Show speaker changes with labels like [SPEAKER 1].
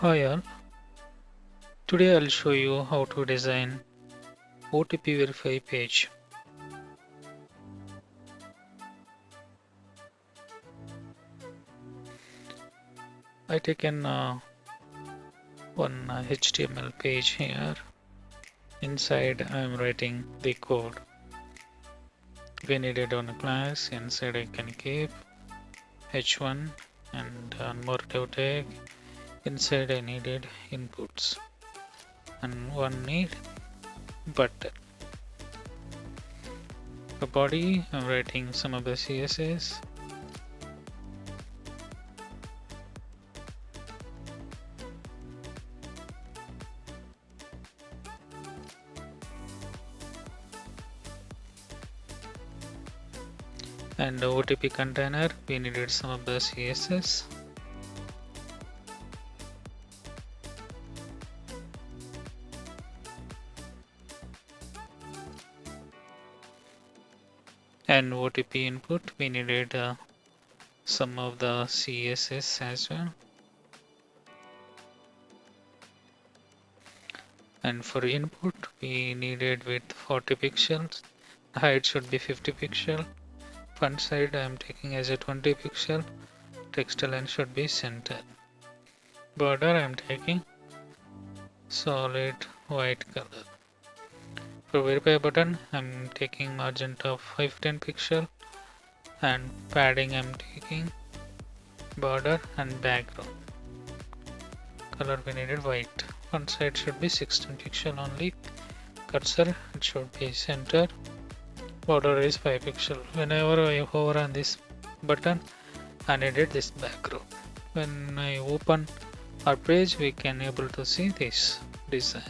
[SPEAKER 1] Hi all, today I'll show you how to design OTP verify page. I taken one HTML page here. Inside I'm writing the code. We needed on a class. Inside I can keep h1 and unmortive tag. Inside I needed inputs and one need button. For body I'm writing some of the CSS. And the OTP container, we needed some of the CSS. And OTP input, we needed some of the CSS as well. And for input, we needed width 40 pixels. Height should be 50 pixel. Front side I am taking as a 20 pixel. Text align should be center. Border I am taking solid white color. For verify button I am taking magenta of 510 pixel and padding I am taking border and background. Color we needed white. Front side should be 16 pixel only. Cursor it should be center. Border is 5 pixel. Whenever I hover on this button, I needed this background. When I open our page, we can able to see this design.